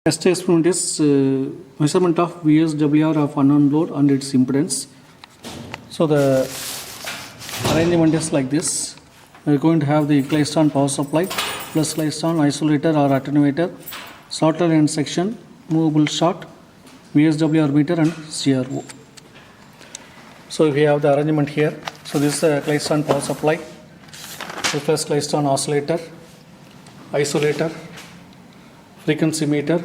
Next experiment is measurement of VSWR of unknown load and its impedance. So the arrangement is like this. We are going to have the Klystron power supply plus Klystron isolator or attenuator, slotted end section, movable short, VSWR meter and CRO. So we have the arrangement here. So this is a Klystron power supply, plus Klystron oscillator, isolator, frequency meter,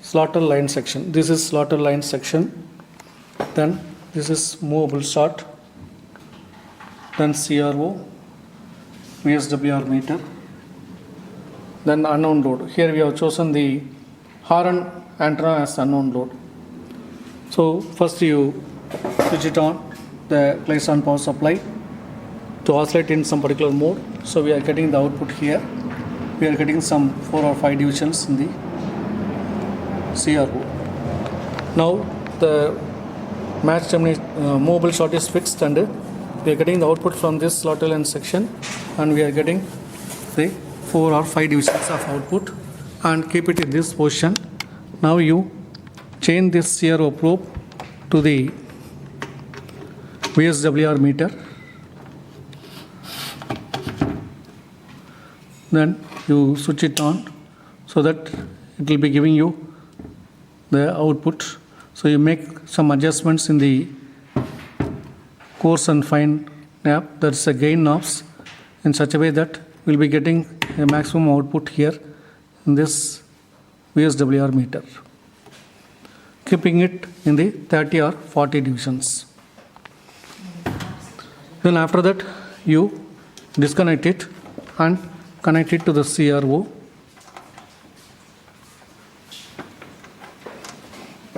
slaughter line section. This is slaughter line section. Then this is movable short. Then CRO, VSWR meter. Then unknown load. Here we have chosen the Horn antenna as unknown load. So first you switch it on the Klystron power supply to oscillate in some particular mode. So we are getting the output here. We are getting some 4 or 5 divisions in the CRO. Now the match termination movable short is fixed, and we are getting the output from this slotted line section, and we are getting the 4 or 5 divisions of output and keep it in this position. Now you chain this CRO probe to the VSWR meter. Then you switch it on so that it will be giving you the output. So you make some adjustments in the coarse and fine knob, that's a gain knobs, in such a way that we'll be getting a maximum output here in this VSWR meter, keeping it in the 30 or 40 divisions. Then after that you disconnect it and connect it to the CRO.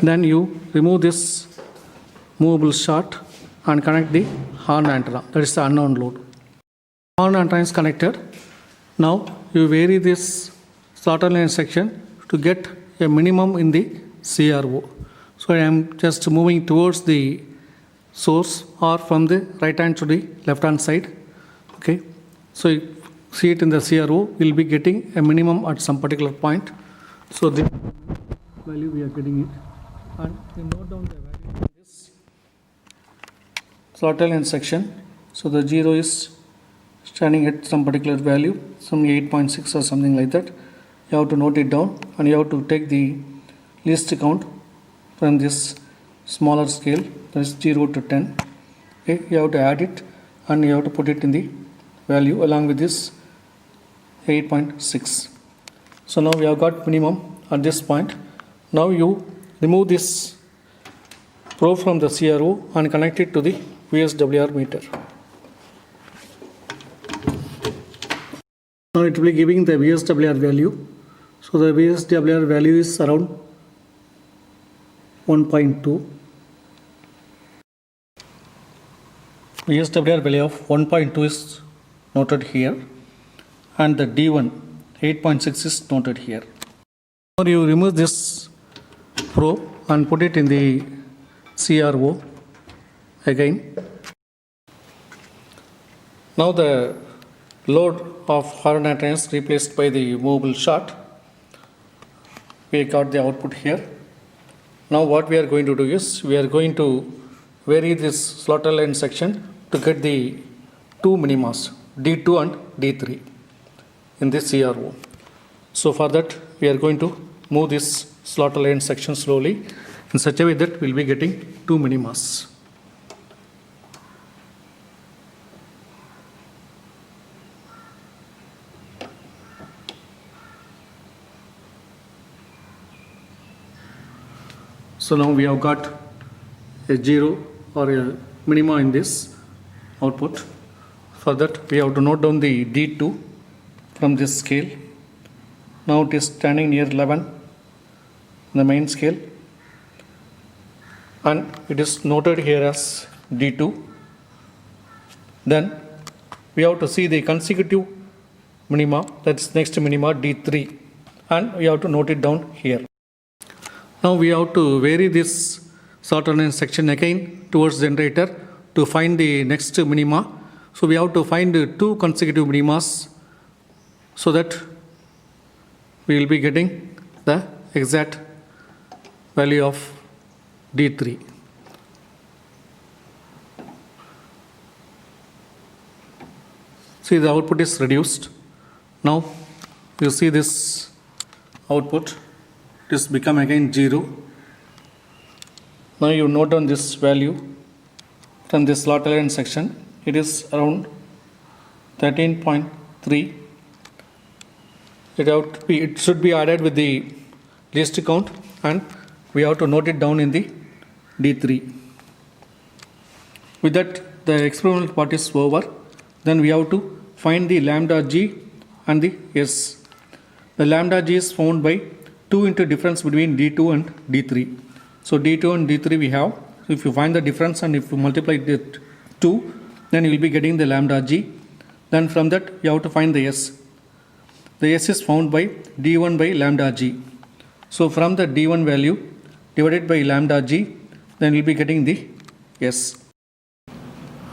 Then you remove this movable short and connect the horn antenna, that is the unknown load. Horn antenna is connected. Now you vary this slotted line section to get a minimum in the CRO. So I am just moving towards the source or from the right hand to the left hand side. Okay, so you see it in the CRO, we will be getting a minimum at some particular point. So this value we are getting it, and we note down the value in this slotted line section. So the 0 is standing at some particular value, some 8.6 or something like that. You have to note it down, and you have to take the least count from this smaller scale, that is 0 to 10. Okay, you have to add it and you have to put it in the value along with this 8.6. So now we have got minimum at this point. Now you remove this probe from the CRO and connect it to the VSWR meter. Now it will be giving the VSWR value. So the VSWR value is around 1.2. VSWR value of 1.2 is noted here, and the D1 8.6 is noted here. Now you remove this probe and put it in the CRO again. Now the load of horn antenna is replaced by the movable short. We got the output here. Now what we are going to do is we are going to vary this slotted line section to get the two minimas, D2 and D3 in this CRO. So for that we are going to move this slotted line section slowly in such a way that we will be getting two minimas. So now we have got a 0 or a minima in this output. For that we have to note down the D2 from this scale. Now it is standing near 11 in the main scale, and it is noted here as D2. Then we have to see the consecutive minima, that's next minima D3, and we have to note it down here. Now we have to vary this slotted line section again towards the generator to find the next minima. So we have to find 2 consecutive minimas so that we will be getting the exact value of D3. See, the output is reduced. Now you see this output, it is become again 0. Now you note down this value from this slot aligned section. It is around 13.3. It should be added with the least count, and we have to note it down in the D3. With that, the experimental part is over. Then we have to find the lambda g and the s. The lambda g is found by 2 into difference between D2 and D3. So D2 and D3 we have. If you find the difference and if you multiply it 2, then you will be getting the lambda g. Then from that you have to find the s. The s is found by D1 by lambda g. So from the D1 value divided by lambda g, then you will be getting the s.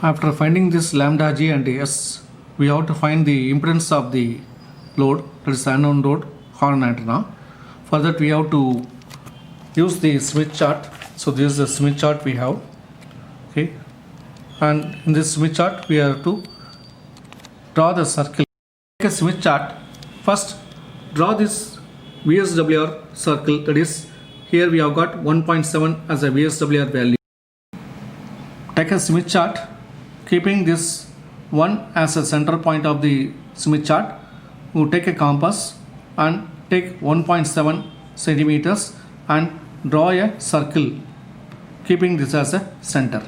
After finding this lambda g and s, we have to find the impedance of the load, that is unknown load, horn antenna. For that we have to use the Smith chart. So this is the Smith chart we have. Okay, and in this Smith chart we have to draw the circle. Take a Smith chart. First draw this VSWR circle, that is here we have got 1.7 as a VSWR value. Take a Smith chart keeping this 1 as a center point of the Smith chart. We take a compass and take 1.7 centimeters and draw a circle keeping this as a center.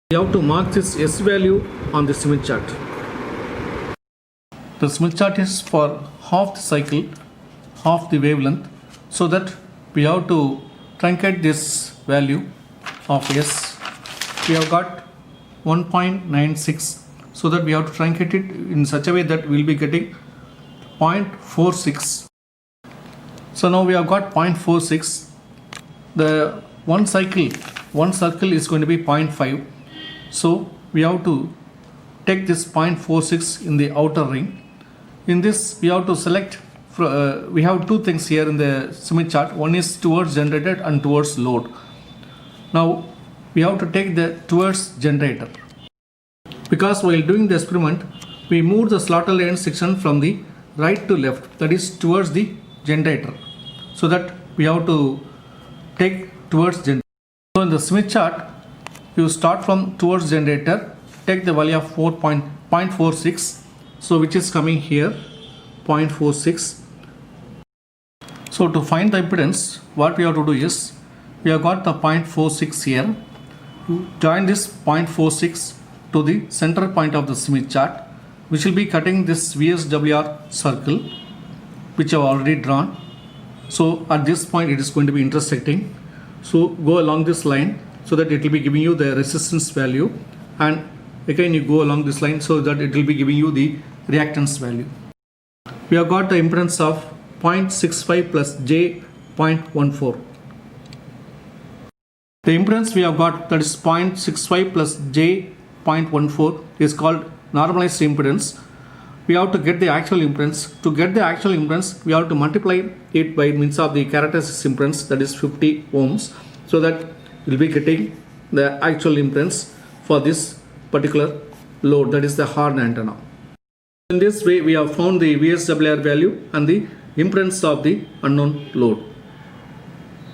We have to mark this S value on the Smith chart. The Smith chart is for half the cycle, half the wavelength, so that we have to truncate this value of S. We have got 1.96, so that we have to truncate it in such a way that we will be getting 0.46. So now we have got 0.46. The one circle is going to be 0.5. So we have to take this 0.46 in the outer ring. In this we have to select, we have two things here in the Smith chart. One is towards generator and towards load. Now we have to take the towards generator, because while doing the experiment we moved the slotted line section from the right to left, that is towards the generator, so that we have to take towards generator. So in the Smith chart you start from towards generator, take the value of 0.46, so which is coming here 0.46. So to find the impedance, what we have to do is, we have got the 0.46 here. Join this 0.46 to the center point of the Smith chart, which will be cutting this VSWR circle which I have already drawn. So at this point it is going to be intersecting. So go along this line so that it will be giving you the resistance value, and again you go along this line so that it will be giving you the reactance value. We have got the impedance of 0.65 plus j 0.14. The impedance we have got, that is 0.65 plus j 0.14, is called normalized impedance. We have to get the actual impedance. To get the actual impedance, we have to multiply it by means of the characteristic impedance, that is 50 ohms, so that we will be getting the actual impedance for this particular load, that is the horn antenna. In this way we have found the VSWR value and the impedance of the unknown load.